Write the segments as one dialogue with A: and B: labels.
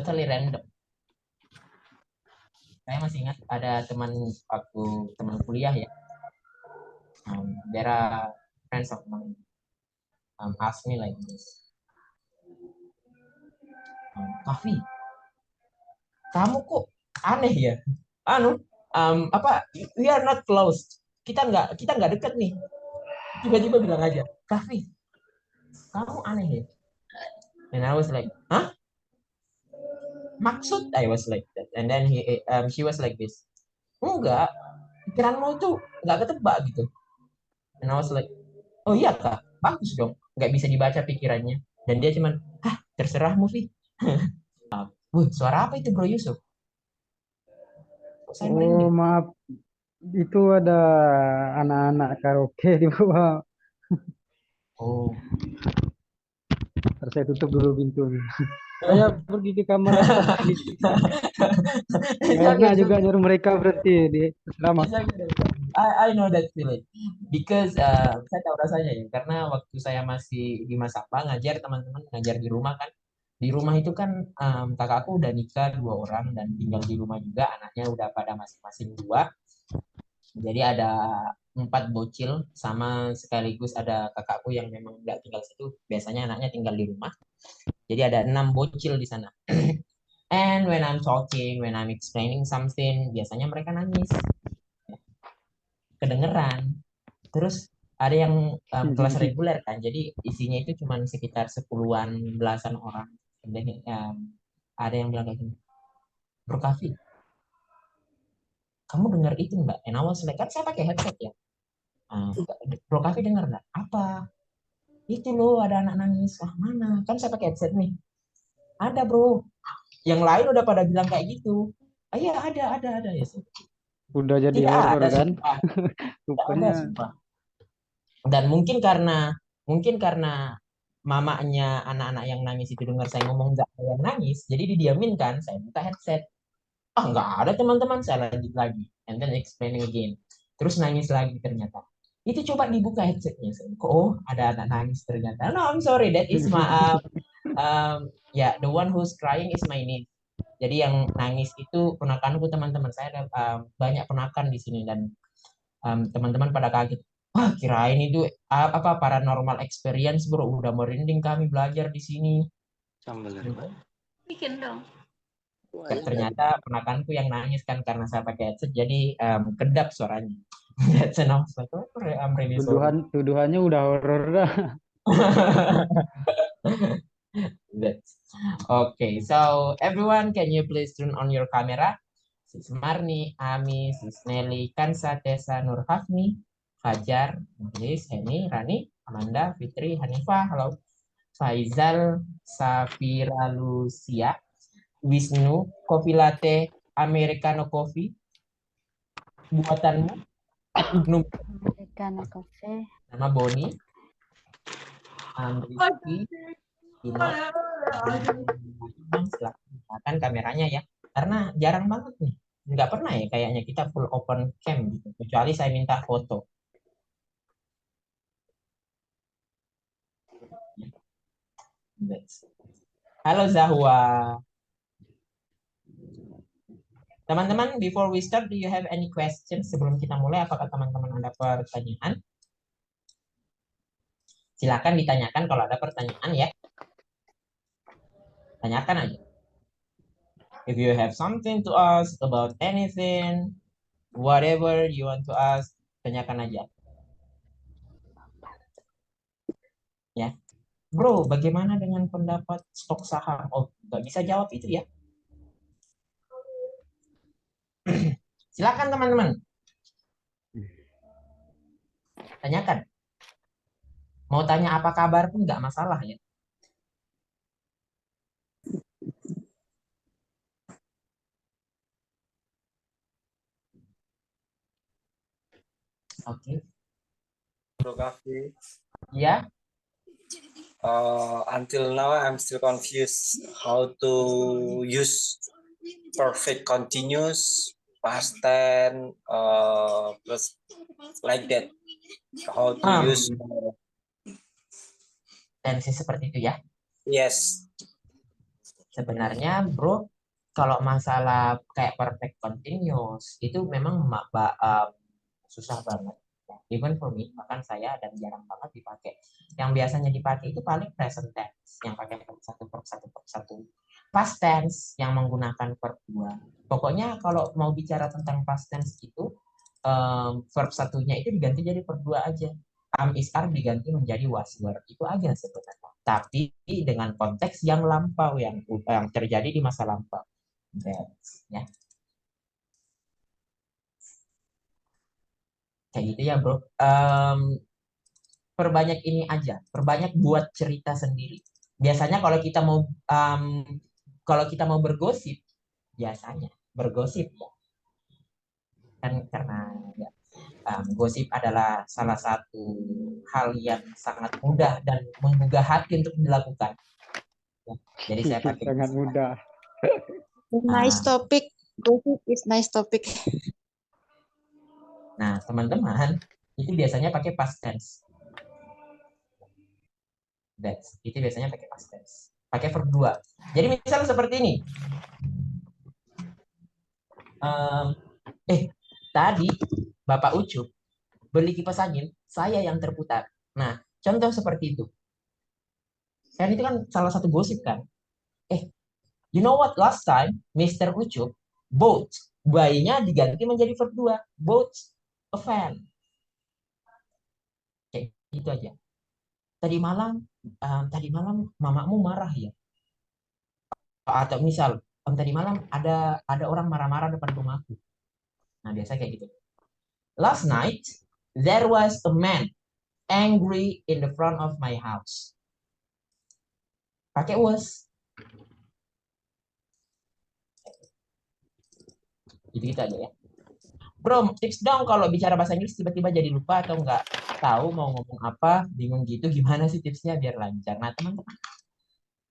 A: totally random. Saya masih ingat ada teman kuliah ya. There are friends of mine ask me like this. Kavi, kamu kok aneh ya? We are not close. Kita nggak dekat nih. Tiba-tiba bilang aja, Kavi, kamu aneh ya? And I was like, hah? Maksud? I was like that. And then she was like this. Enggak, pikiranmu itu nggak ketebak gitu. And I was like, oh iya kak, bagus dong. Nggak bisa dibaca pikirannya. Dan dia cuman, terserah movie. Suara apa itu Bro Yusuf? Kok saya
B: Oh,
A: merinding?
B: maaf. Itu ada anak-anak karaoke di bawah.
A: Oh,
B: Terus saya tutup dulu pintunya. Saya pergi ke kamar yang tadi.
A: it's
B: Gak
A: okay,
B: enak
A: it's
B: juga
A: okay.
B: nyuruh mereka berhenti di asrama.
A: It's okay. I know that feeling. Because saya tahu rasanya ya. Karena waktu saya masih di Masapa ngajar teman-teman ngajar di rumah kan. Di rumah itu kan kakakku udah nikah 2 orang dan tinggal di rumah juga. Anaknya udah pada masing-masing 2. Jadi ada 4 bocil sama sekaligus ada kakakku yang memang nggak tinggal situ. Biasanya anaknya tinggal di rumah. Jadi ada 6 bocil di sana. And when I'm talking, when I'm explaining something, biasanya mereka nangis, kedengeran. Terus ada yang kelas reguler kan, jadi isinya itu cuma sekitar 10-an, belasan orang. Dan ada yang bilang kayak gini, Bro Kavi, kamu dengar itu nggak? And I was like, kan saya pakai headset ya. Ah, Bro Kavi dengar nggak? Apa? Itu loh ada anak nangis. Wah mana? Kan saya pakai headset nih. Ada bro. Yang lain udah pada bilang kayak gitu. Iya ada ya.
B: Udah jadi
A: Tidak
B: horor
A: ada
B: kan?
A: sumpah. Tidak ada
B: Rupanya.
A: sumpah. Dan mungkin karena mamanya anak-anak yang nangis itu dengar saya ngomong nggak ada yang nangis, jadi didiamin kan. Saya buka headset. Nggak ada teman-teman. Saya lanjut lagi. And then explaining again. Terus nangis lagi ternyata. Itu coba dibuka headsetnya. Oh, ada anak nangis ternyata. No, I'm sorry. That is my the one who's crying is my niece. Jadi yang nangis itu ponakanku teman-teman saya ada banyak ponakan di sini dan teman-teman pada kaget. Wah, kirain itu apa paranormal experience bro. Udah merinding kami belajar di sini.
C: Sambal dari mana?
D: Bikin dong.
A: Ternyata ponakanku yang nangis kan karena saya pakai headset jadi kedap suaranya. That's an like, oh, I'm really sorry.
B: Tuduhannya udah horor dah.
A: Okay, so everyone, can you please turn on your camera? Sis Marni, Ami, Sis Nelly, Kansa, Tessa, Nur Hafni, Fajar, Liz, Heni, Rani, Amanda, Fitri, Hanifah, halo. Faizal, Safira Lucia, Wisnu, Kopi Latte, Americano Coffee, buatanmu,
D: Americano Cafe.
A: nama Boni, Rizky, Ino, silakan kameranya ya. Karena jarang banget nih. Nggak pernah ya kayaknya kita full open cam gitu. Kecuali saya minta foto. Halo Zahwa. Teman-teman, before we start, do you have any questions sebelum kita mulai? Apakah teman-teman ada pertanyaan? Silakan ditanyakan kalau ada pertanyaan ya. Tanyakan aja. If you have something to ask about anything, whatever you want to ask, tanyakan aja. Ya. Bro, bagaimana dengan pendapat stok saham? Oh, nggak bisa jawab itu ya. Silakan teman-teman. Tanyakan. Mau tanya apa kabar pun nggak masalah ya. Oke.
C: Bro Kavi,
A: Ya.
C: until now I'm still confused how to use perfect continuous, past tense, plus like that. How to use
A: Tensi seperti itu ya.
C: yes.
A: sebenarnya bro, kalau masalah kayak perfect continuous itu memang susah banget. Even for me, bahkan saya dan jarang banget dipakai. Yang biasanya dipakai itu paling present tense, yang pakai verb satu, verb satu, verb satu. Past tense yang menggunakan verb dua. Pokoknya kalau mau bicara tentang past tense itu, verb satunya itu diganti jadi verb dua aja. Am is are diganti menjadi was were. Itu aja sebenarnya. Tapi dengan konteks yang lampau, yang terjadi di masa lampau. That's, ya. Kayak gitu ya bro. Perbanyak ini aja, perbanyak buat cerita sendiri. Biasanya kalau kita mau bergosip, biasanya bergosip ya kan, karena ya, gosip adalah salah satu hal yang sangat mudah dan menggugah hati untuk dilakukan. Ya, jadi saya pakai
B: Sangat
A: gosip.
B: mudah.
D: Nice
A: Ah,
D: topic. Gossip is nice topic.
A: Nah, teman-teman, itu biasanya pakai past tense. Itu biasanya pakai past tense. Pakai verb 2. Jadi misalnya seperti ini. Um, Tadi Bapak Ucup beli kipas angin, saya yang terputar. Nah, contoh seperti itu. Kan itu kan salah satu gosip kan. Eh, you know what? Last time, Mr. Ucup bought. Buy-nya diganti menjadi verb 2. Bought a fan. Kayak gitu aja. Tadi malam mamamu marah ya. Atau misal, tadi malam ada orang marah-marah depan rumahku. Nah, biasa kayak gitu. Last night, there was a man angry in the front of my house. Pakai was. Gitu-gitu aja ya. Bro, tips dong kalau bicara bahasa Inggris tiba-tiba jadi lupa atau nggak tahu mau ngomong apa, bingung gitu, gimana sih tipsnya biar lancar? Nah, teman-teman,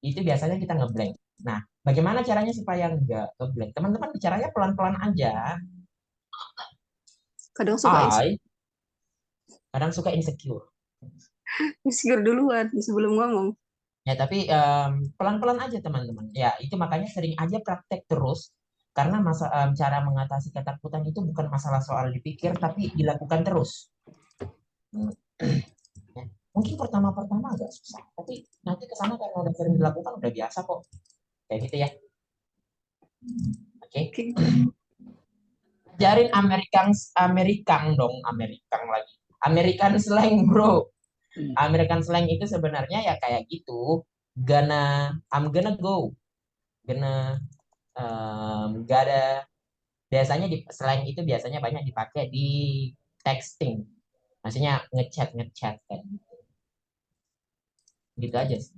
A: itu biasanya kita ngeblank. Nah, bagaimana caranya supaya nggak ngeblank? Teman-teman bicaranya pelan-pelan aja.
D: Kadang suka
A: I kadang suka insecure.
D: insecure duluan sebelum ngomong.
A: Ya, tapi pelan-pelan aja teman-teman. Ya, itu makanya sering aja praktek terus. Karena cara mengatasi ketakutan itu bukan masalah soal dipikir, tapi dilakukan terus. Hmm. Ya, mungkin pertama-pertama agak susah, tapi nanti ke sana karena udah sering dilakukan udah biasa kok. Kayak gitu ya. Oke.
D: Oke.
A: Ajarin Amerikan dong, Amerikan lagi. American slang, bro. American slang itu sebenarnya ya kayak gitu. I'm gonna go. Gonna gotta. Biasanya di slang itu biasanya banyak dipakai di texting. Maksudnya ngechat ngechat kan. Gitu aja sih.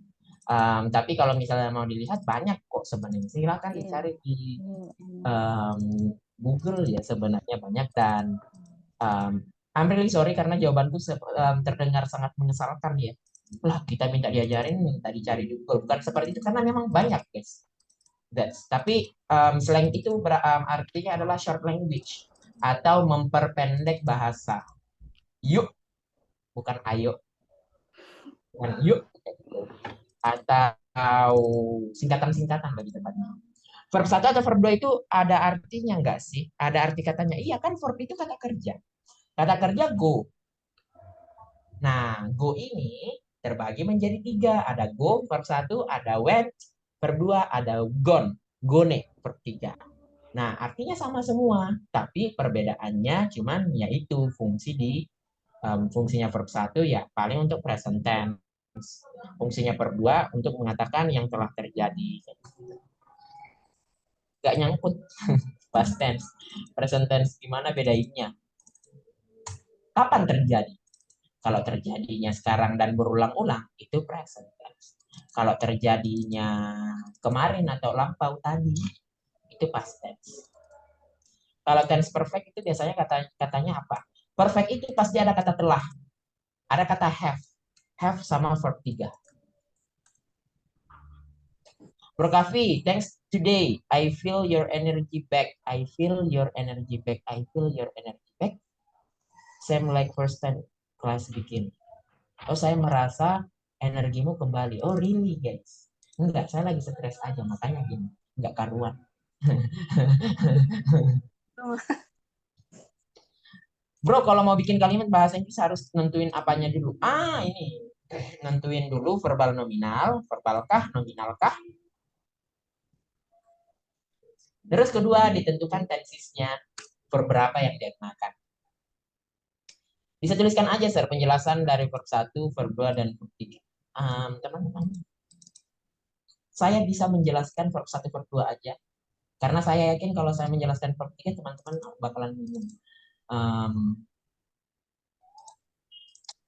A: Tapi kalau misalnya mau dilihat banyak kok sebenarnya. Silakan dicari di um, Google ya, sebenarnya banyak. Dan um, I'm really sorry karena jawabanku terdengar sangat menyesalkan ya. Lah kita minta diajarin, minta dicari di Google. Bukan seperti itu karena memang banyak guys. Tapi slang itu artinya adalah short language atau memperpendek bahasa. Yuk, bukan ayo. Bukan yuk. Atau singkatan-singkatan bagi tepatnya. Verb satu atau verb 2 itu ada artinya nggak sih? Ada arti katanya. Iya kan verb itu kata kerja. Kata kerja go. Nah, go ini terbagi menjadi 3. Ada go, verb satu, ada went, verb 2, ada gone, gone, verb 3. Nah, artinya sama semua, tapi perbedaannya cuman yaitu fungsinya verb satu ya paling untuk present tense. Fungsinya verb 2 untuk mengatakan yang telah terjadi. Gak nyangkut past tense. Present tense gimana bedainnya? Kapan terjadi? Kalau terjadinya sekarang dan berulang-ulang, itu present tense. Kalau terjadinya kemarin atau lampau tadi, itu past tense. Kalau tense perfect itu biasanya katanya apa? Perfect itu pasti ada kata telah, ada kata have. Have sama verb 3. Bro Kavi, thanks today. I feel your energy back. I feel your energy back. I feel your energy back. Same like first time class begin. Oh, saya merasa energimu kembali. Oh, really, guys? Enggak, saya lagi stres aja, makanya gini. Enggak karuan. Bro, kalau mau bikin kalimat bahasa Inggris harus nentuin apanya dulu. Ini. Nentuin dulu verbal nominal, verbalkah, nominalkah. Terus kedua, ditentukan tensisnya, verb berapa yang digunakan. Bisa tuliskan aja, Sir, penjelasan dari verb 1, verb 2, dan verb 3. Teman-teman, saya bisa menjelaskan verb 1, verb 2 aja. Karena saya yakin kalau saya menjelaskan verb 3, teman-teman bakalan bingung.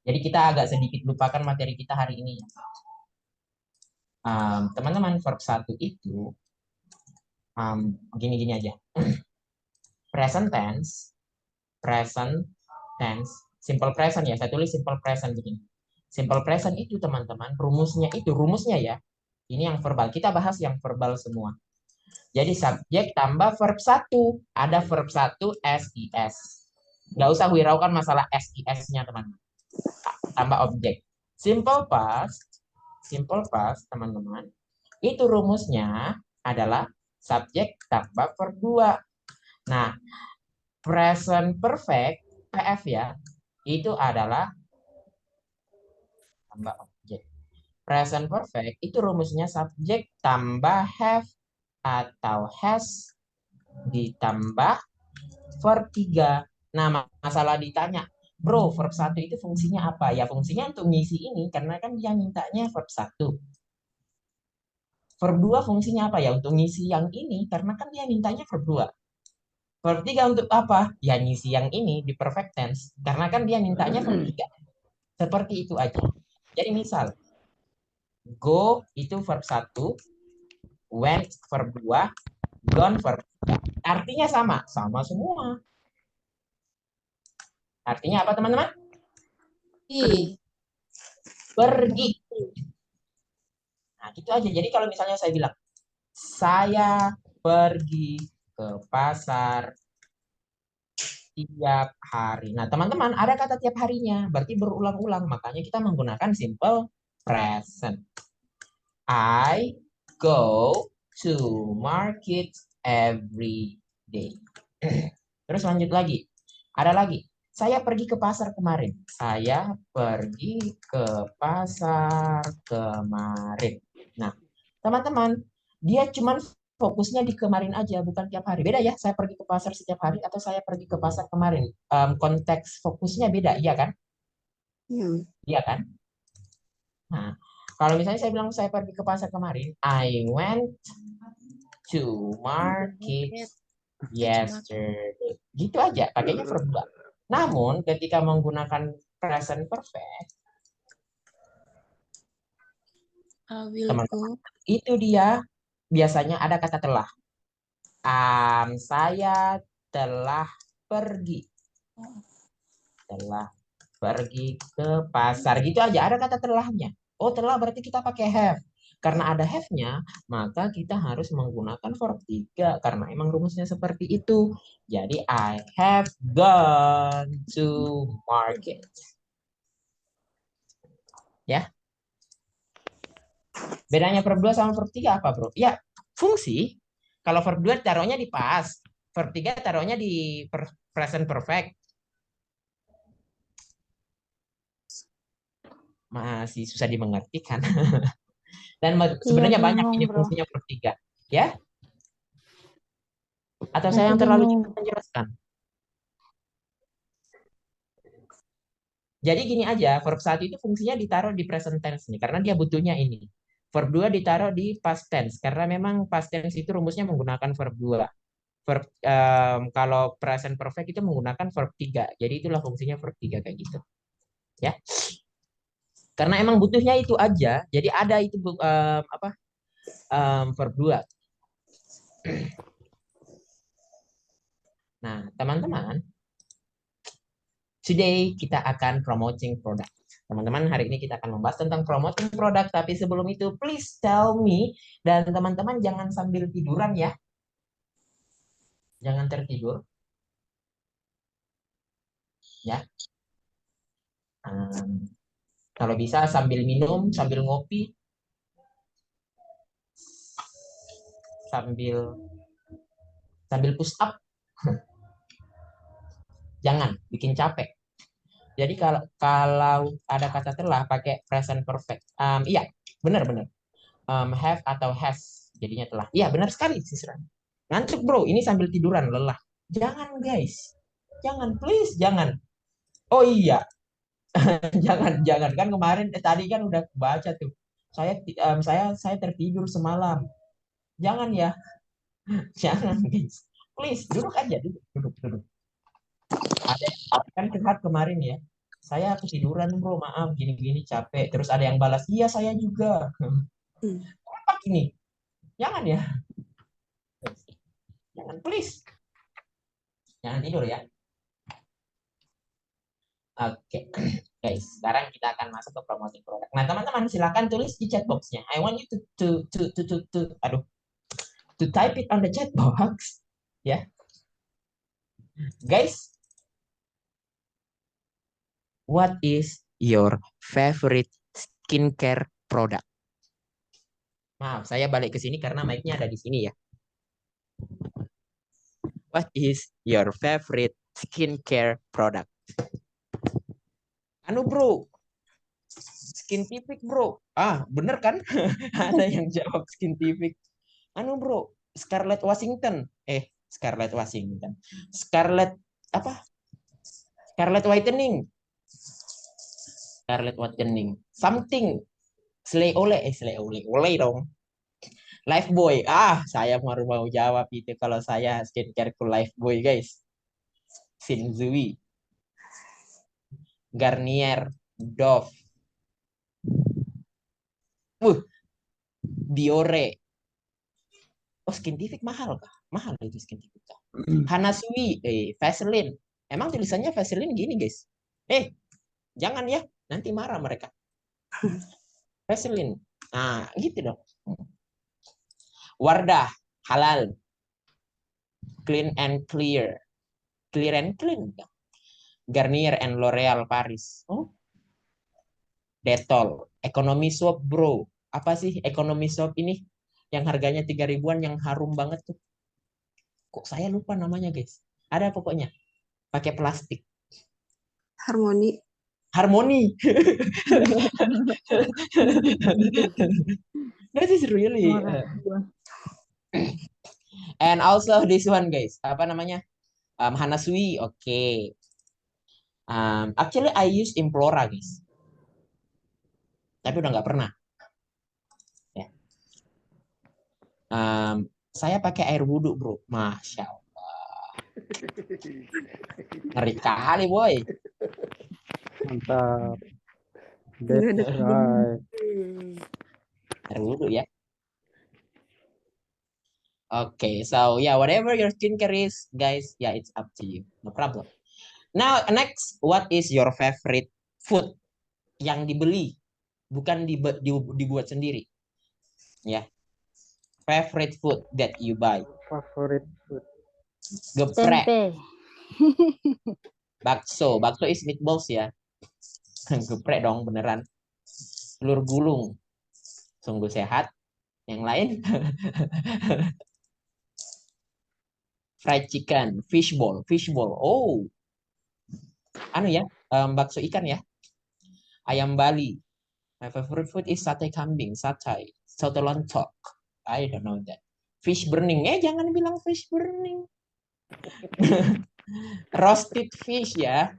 A: Jadi kita agak sedikit lupakan materi kita hari ini. Teman-teman, verb 1 itu gini-gini aja. Present tense, present tense, simple present ya. Saya tulis simple present begini. Simple present itu teman-teman, rumusnya ya. Ini yang verbal. Kita bahas yang verbal semua. Jadi subjek tambah verb 1. Ada verb 1 SIS. Nggak usah hiraukan masalah SIS-nya teman-teman. Tambah objek. Simple past teman-teman. Itu rumusnya adalah subjek tambah verb 2. Nah, present perfect PF ya, itu adalah tambah objek. Present perfect itu rumusnya subjek tambah have atau has ditambah verb 3. Nah, masalah ditanya, bro, verb 1 itu fungsinya apa? Ya, fungsinya untuk ngisi ini, karena kan dia mintanya verb 1. Verb 2 fungsinya apa? Ya, untuk ngisi yang ini, karena kan dia mintanya verb 2. Verb 3 untuk apa? Ya, ngisi yang ini di perfect tense, karena kan dia mintanya verb 3. Seperti itu aja. Jadi misal, go itu verb 1, went verb 2, gone verb 3. Artinya sama semua. Artinya apa teman-teman? Pergi. Nah, gitu aja. Jadi kalau misalnya saya bilang, saya pergi ke pasar tiap hari. Nah, teman-teman, ada kata tiap harinya, berarti berulang-ulang. Makanya kita menggunakan simple present. I go to market every day. Terus lanjut lagi. Ada lagi. Saya pergi ke pasar kemarin. Saya pergi ke pasar kemarin. Nah, teman-teman, dia cuman fokusnya di kemarin aja, bukan tiap hari. Beda ya, saya pergi ke pasar setiap hari atau saya pergi ke pasar kemarin. Konteks fokusnya beda, iya kan?
D: Hmm.
A: Iya kan? Nah, kalau misalnya saya bilang saya pergi ke pasar kemarin, I went to market yesterday. Gitu aja, pakainya verb 2. Namun, ketika menggunakan present perfect,
D: I will
A: teman-teman,
D: go.
A: itu dia biasanya ada kata telah. Saya telah pergi. Telah pergi ke pasar. Gitu aja, ada kata telahnya. Oh, telah berarti kita pakai have. Karena ada have-nya, maka kita harus menggunakan verb 3. Karena emang rumusnya seperti itu. Jadi, I have gone to market. Ya, bedanya verb 2 sama verb 3 apa, bro? Ya, fungsi. Kalau verb 2 taruhnya di past. Verb 3 taruhnya di present perfect. Masih susah dimengerti kan? Dan
D: Iya,
A: sebenarnya banyak
D: bingung,
A: ini
D: bro.
A: fungsinya verb 3. Ya? Atau saya
D: Masih
A: yang terlalu
D: bingung.
A: cepat menjelaskan? Jadi gini aja, verb 1 itu fungsinya ditaruh di present tense nih, karena dia butuhnya ini. Verb 2 ditaruh di past tense, karena memang past tense itu rumusnya menggunakan verb 2. Kalau present perfect itu menggunakan verb 3. Jadi itulah fungsinya verb 3 kayak gitu. Ya. Karena emang butuhnya itu aja, jadi ada itu verb 2. Nah, teman-teman, today kita akan promoting product. Teman-teman, hari ini kita akan membahas tentang promoting product. Tapi sebelum itu, please tell me. Dan teman-teman jangan sambil tiduran ya. Jangan tertidur. Ya. Kalau bisa sambil minum, sambil ngopi. sambil push up. Jangan bikin capek. Jadi kalau ada kata telah pakai present perfect. Iya, benar-benar. Have atau has jadinya telah. Iya, benar sekali sih. Ngantuk bro, ini sambil tiduran lelah. Jangan guys, jangan please, jangan. Oh iya, jangan kan kemarin tadi kan udah baca tuh. Saya tertidur semalam. Jangan ya, jangan guys. Please duduk aja, duduk. Ada kan curhat kemarin ya. Saya ketiduran bro, maaf gini-gini capek. Terus ada yang balas, iya saya juga. Apa ini? Jangan ya, jangan please, jangan tidur ya. Oke, guys, sekarang kita akan masuk ke promosi produk. Nah, teman-teman silakan tulis di chat box-nya. I want you to type it on the chat box, ya, guys. What is your favorite skincare product? Maaf, saya balik ke sini karena mic-nya ada di sini ya. What is your favorite skincare product? Anu bro, Skintific bro. Ah, bener kan? Ada yang jawab Skintific. Anu bro, Scarlett Washington. Scarlett Washington. Scarlett apa? Scarlett Whitening. Scarlett Whitening. Something. Slay Olay dong. Lifebuoy. Ah, saya baru mau jawab itu kalau saya skincare ku Lifebuoy, guys. Shinzui. Garnier, Dove. Biore. Oh, Skintific mahal kah? Mahal itu Skintific kah? Hanasui, Vaseline. Emang tulisannya Vaseline gini, guys. Jangan ya, nanti marah mereka. Vaseline. Nah, gitu dong. Wardah, halal. Clean and clear. Clear and clean. Garnier and L'Oreal Paris. Oh. Dettol. Economy soap, bro. Apa sih economy soap ini? Yang harganya 3 ribuan yang harum banget tuh. Kok saya lupa namanya, guys. Ada pokoknya. Pakai plastik.
D: Harmoni.
A: That is really and also this one guys, apa namanya, Hanasui, okay. Actually I use Implora guys, tapi udah nggak pernah ya. Saya pakai air wudhu bro, masya Allah, ngeri kali boy,
B: Mantap. That's right.
A: air wudhu ya. Okay, so yeah, whatever your skincare is, guys, yeah, it's up to you, no problem. Now, next, what is your favorite food yang dibeli, bukan dibuat sendiri, ya? Favorite food that you buy.
B: Favorite food.
A: Geprek.
E: Tempe.
A: Bakso is meatballs ya. Geprek dong beneran. Telur gulung, sungguh sehat. Yang lain. Fried chicken, fishball. Oh, anu ya, bakso ikan ya. Ayam Bali. My favorite food is sate kambing, soto lontong. I don't know that. Fish burning. Jangan bilang fish burning. Roasted fish ya.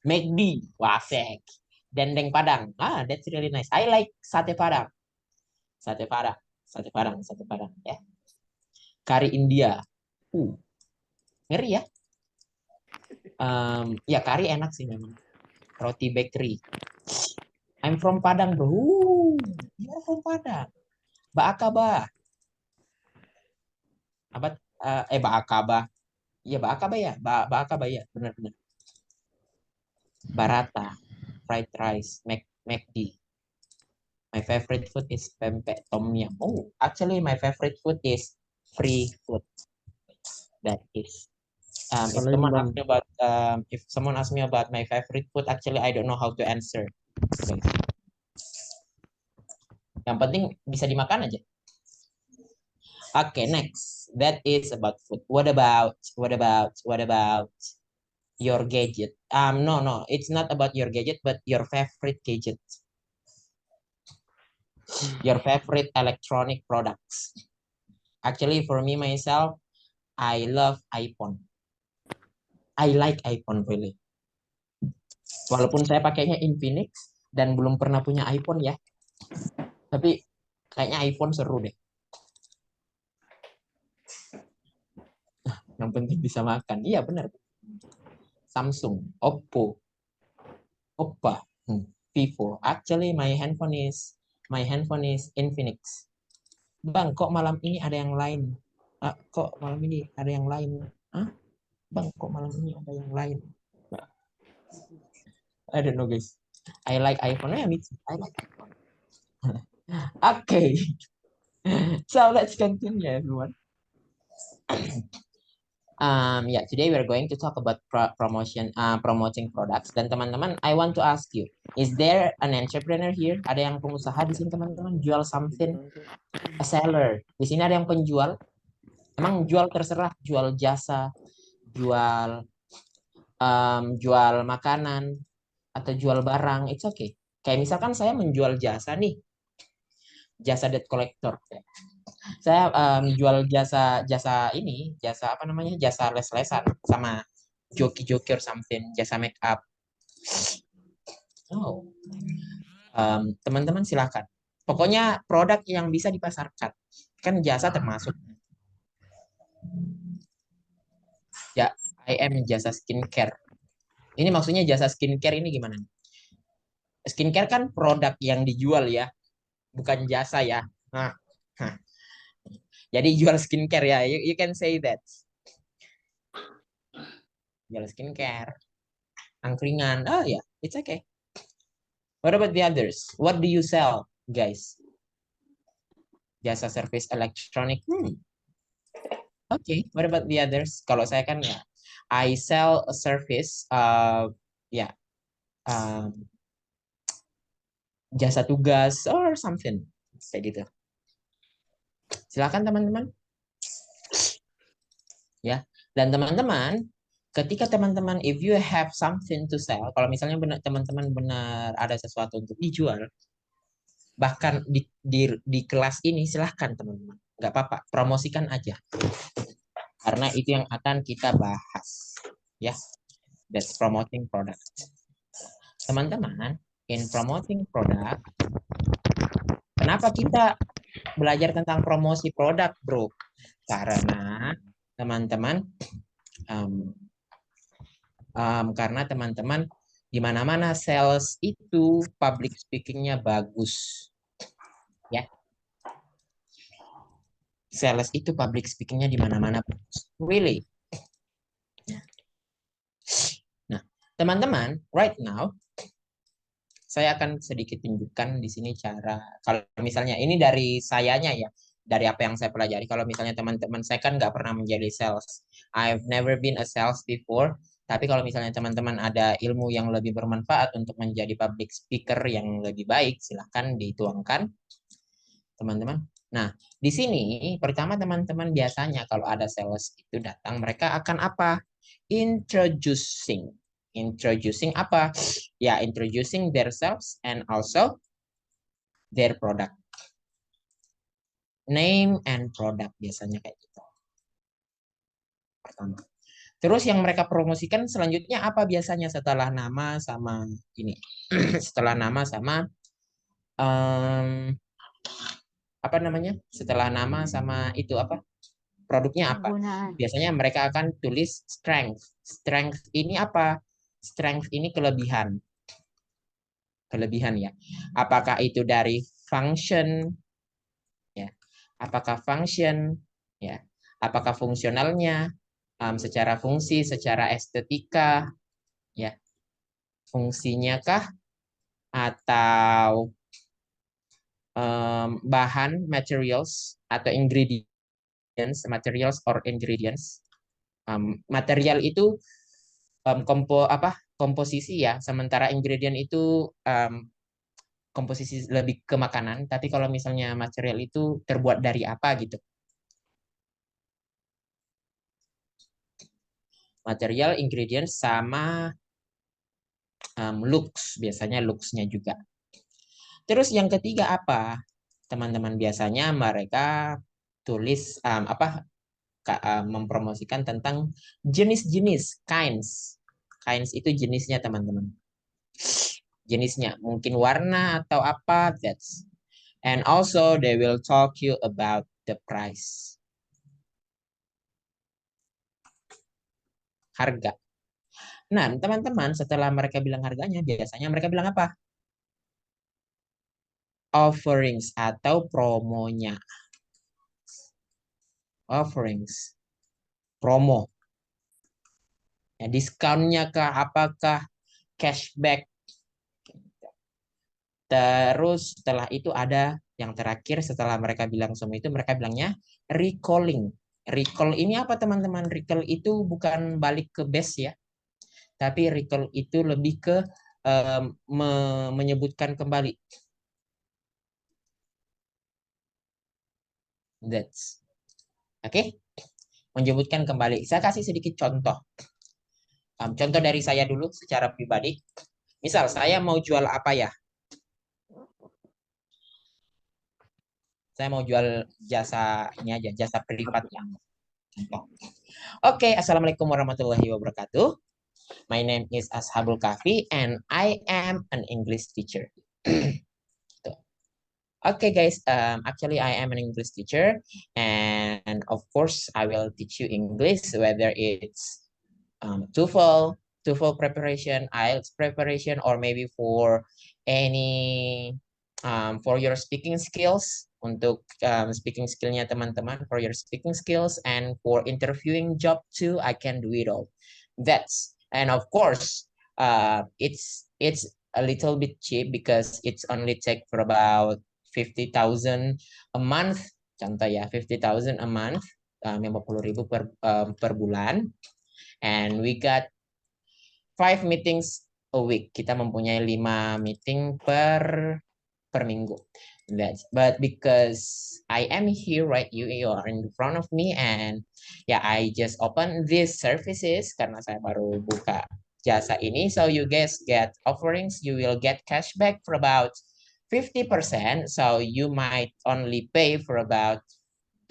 A: McD, wasek. Dendeng Padang. Ah, that's really nice. I like sate Padang. Sate Padang ya. Kari India. Ngeri ya. Ya kari enak sih memang. Roti bakery. I'm from Padang, bro. You're from Padang. Baakaba. Baakaba. Iya, Baakaba ya. Baakaba ya, benar-benar. Barata. Fried rice. McD. My favorite food is pempek tom yum. Oh, actually my favorite food is free food. That is. If someone asks me about my favorite food, actually I don't know how to answer. Guys. Yang penting bisa dimakan aja. Okay, next. That is about food. What about your gadget? No, it's not about your gadget, but your favorite gadget, your favorite electronic products. Actually, for me myself, I love iPhone. I like iPhone really. Walaupun saya pakainya Infinix dan belum pernah punya iPhone ya, tapi kayaknya iPhone seru deh. Yang penting bisa makan. Iya benar. Samsung, Oppo, Oppa, Vivo. Actually, my handphone is Infinix. Bang, kok malam ini ada yang lain? Kok malam ini ada yang lain? Hah? Bang, kok malam ini ada yang lain? I don't know, guys. I like iPhone. Yeah, me too. I like iPhone. Okay. So let's continue, everyone. Today we're going to talk about promoting products. Dan teman-teman, I want to ask you, is there an entrepreneur here? Ada yang pengusaha di sini, teman-teman? Jual something? A seller. Di sini ada yang penjual? Emang jual terserah, jual jasa, jual jual makanan, atau jual barang, it's okay. Kayak misalkan saya menjual jasa nih, jasa debt collector. Saya jual jasa ini, jasa apa namanya, jasa les-lesan sama joki-joki or something, jasa make up. Oh, teman-teman silakan. Pokoknya produk yang bisa dipasarkan, kan jasa termasuk. Ya, I am jasa skincare. Ini maksudnya jasa skincare ini gimana? Skincare kan produk yang dijual ya, bukan jasa ya. Nah, jadi jual skincare ya, you can say that. Jual skincare, angkringan, oh ya, it's okay. What about the others? What do you sell, guys? Jasa service elektronik. Okay, what about the others? Kalau saya kan ya, I sell a service, jasa tugas or something kayak gitu. Silakan teman-teman. Ya, dan teman-teman, ketika teman-teman, if you have something to sell, kalau misalnya teman-teman benar ada sesuatu untuk dijual, bahkan di kelas ini silahkan teman-teman, nggak apa-apa, promosikan aja, karena itu yang akan kita bahas, ya. That's promoting product. Teman-teman, in promoting product, kenapa kita belajar tentang promosi produk, bro? Karena teman-teman, karena teman-teman di mana-mana sales itu public speakingnya bagus, ya. Sales itu public speakingnya di mana-mana bagus, really. Nah, teman-teman, right now saya akan sedikit tunjukkan di sini cara, kalau misalnya ini dari sayanya ya, dari apa yang saya pelajari. Kalau misalnya teman-teman, saya kan nggak pernah menjadi sales. I've never been a sales before. Tapi kalau misalnya teman-teman ada ilmu yang lebih bermanfaat untuk menjadi public speaker yang lebih baik, silahkan dituangkan, teman-teman. Nah, di sini pertama teman-teman biasanya kalau ada sales itu datang, mereka akan apa? Introducing. Introducing apa? Ya, introducing themselves and also their product. Name and product biasanya kayak gitu. Pertama. Terus yang mereka promosikan selanjutnya apa biasanya setelah nama sama ini? Setelah nama sama apa namanya? Setelah nama sama itu apa? Produknya apa? Biasanya mereka akan tulis strength. Strength ini apa? Strength ini kelebihan. Kelebihan ya. Apakah itu dari function? Ya. Apakah function? Ya. Apakah fungsionalnya? Secara fungsi, secara estetika, ya. Fungsinya kah? Atau bahan, materials, atau ingredients, materials or ingredients. Material itu komposisi ya, sementara ingredient itu komposisi lebih ke makanan, tapi kalau misalnya material itu terbuat dari apa gitu. Material, ingredients, sama looks. Biasanya looks-nya juga. Terus yang ketiga apa? Teman-teman biasanya mereka tulis mempromosikan tentang jenis-jenis, kinds. Kinds itu jenisnya teman-teman. Jenisnya mungkin warna atau apa, that's. And also they will talk you about the price. Harga. Nah, teman-teman, setelah mereka bilang harganya, biasanya mereka bilang apa? Offerings atau promonya. Offerings. Promo. Ya, diskonnya kah? Apakah cashback? Terus setelah itu ada yang terakhir setelah mereka bilang semua itu mereka bilangnya recalling. Recall ini apa teman-teman? Recall itu bukan balik ke base ya. Tapi recall itu lebih ke menyebutkan kembali. That's. Oke. Menyebutkan kembali. Saya kasih sedikit contoh. Contoh dari saya dulu secara pribadi. Misal saya mau jual apa ya? Saya mau jual jasa ini aja, jasa privat yang contoh. Oke, Assalamualaikum warahmatullahi wabarakatuh. My name is Ashabul Kafi and I am an English teacher. Okay, guys. Actually, I am an English teacher, and of course, I will teach you English, whether it's TOEFL preparation, IELTS preparation, or maybe for any for your speaking skills, untuk speaking skillnya teman-teman, for your speaking skills, and for interviewing job too, I can do it all. And of course, it's a little bit cheap because it's only take for about 50,000 a month. Contoh ya, 50,000 a month, 50.000 per bulan. And we got 5 meetings a week. Kita mempunyai 5 meeting per minggu. But because I am here, right, you are in front of me, and I just open these services karena saya baru buka jasa ini. So you guys get offerings, you will get cashback for about 50%. So you might only pay for about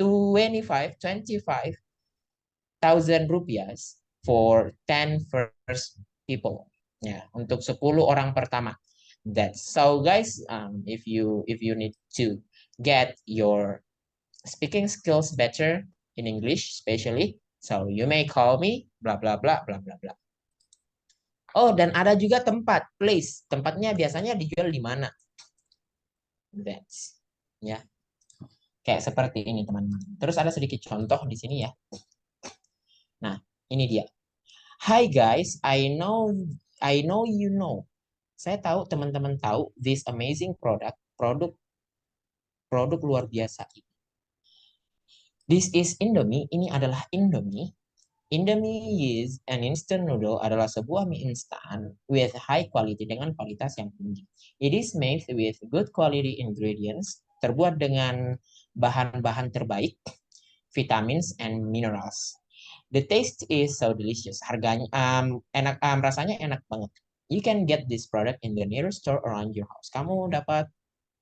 A: 25,000 rupiah for 10 first people. Ya, untuk 10 orang pertama. That's so guys, if you need to get your speaking skills better in English especially, so you may call me bla bla bla bla bla bla. Oh, dan ada juga tempat, place. Tempatnya biasanya dijual di mana? That's ya. Kayak seperti ini teman-teman. Terus ada sedikit contoh di sini ya. Nah, ini dia. Hi guys, I know you know. Saya tahu teman-teman tahu this amazing produk luar biasa ini. This is Indomie. Ini adalah Indomie. Indomie is an instant noodle, adalah sebuah mie instan with high quality, dengan kualitas yang tinggi. It is made with good quality ingredients, terbuat dengan bahan-bahan terbaik, vitamins and minerals. The taste is so delicious. Harganya enak, rasanya enak banget. You can get this product in the nearest store around your house. Kamu dapat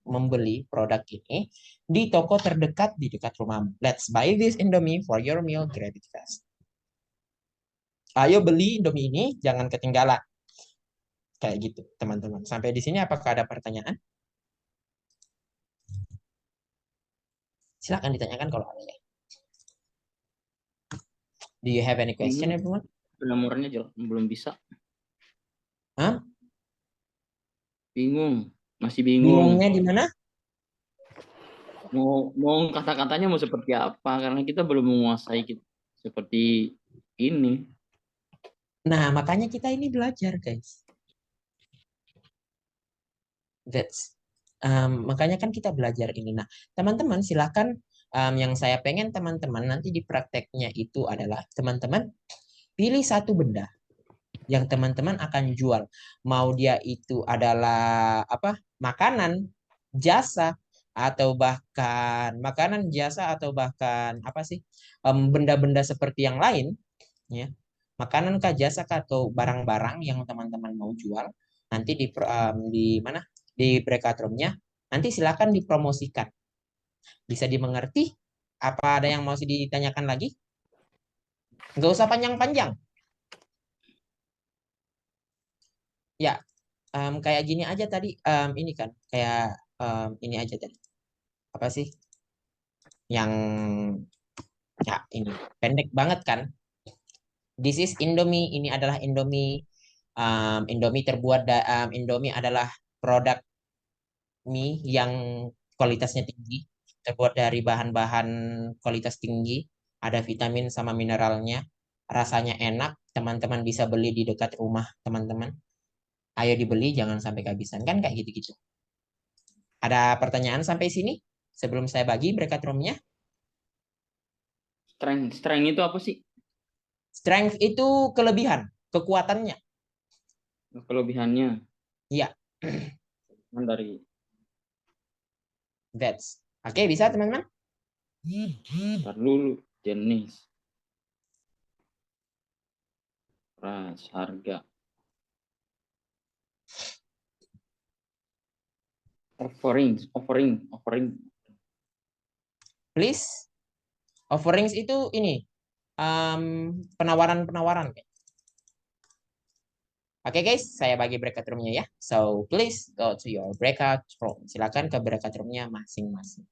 A: membeli produk ini di toko terdekat di dekat rumahmu. Let's buy this Indomie for your meal. Grab it fast. Ayo beli Indomie ini, jangan ketinggalan. Kayak gitu, teman-teman. Sampai di sini apakah ada pertanyaan? Silakan ditanyakan kalau ada ya. Do you have any question, everyone?
E: Nomornya belum bisa.
A: Hah?
E: Bingung, masih bingung.
A: Bingungnya di mana?
E: Mau kata-katanya mau seperti apa? Karena kita belum menguasai seperti ini.
A: Nah, makanya kita ini belajar, guys. Makanya kan kita belajar ini. Nah, teman-teman silakan, yang saya pengen teman-teman nanti di prakteknya itu adalah teman-teman pilih satu benda yang teman-teman akan jual. Mau dia itu adalah apa? Makanan, jasa, atau bahkan makanan, jasa, atau bahkan apa sih? Benda-benda seperti yang lain, ya. makanan kah, jasa kah, atau barang-barang yang teman-teman mau jual, nanti di mana, di breakout room-nya, nanti silakan dipromosikan. Bisa dimengerti? Apa ada yang mau ditanyakan lagi? Nggak usah panjang-panjang. Ya, kayak gini aja tadi. Ini kan, kayak ini aja tadi. Apa sih? Yang, ya ini, pendek banget kan? This is Indomie. Ini adalah Indomie. Indomie Indomie adalah produk mie yang kualitasnya tinggi, terbuat dari bahan-bahan kualitas tinggi, ada vitamin sama mineralnya, rasanya enak, teman-teman bisa beli di dekat rumah teman-teman. Ayo dibeli, jangan sampai kehabisan, kan kayak gitu-gitu. Ada pertanyaan sampai sini sebelum saya bagi breakout room-nya?
E: Strength itu apa sih?
A: Strength itu kelebihan, kekuatannya.
E: Kelebihannya
A: Iya,
E: kan dari
A: that's. Oke, bisa teman-teman?
E: ntar dulu jenis, ras, harga, offering.
A: Please. Offerings itu ini penawaran-penawaran. Oke guys, saya bagi breakout room-nya ya. So please go to your breakout room. Silakan ke breakout room-nya masing-masing.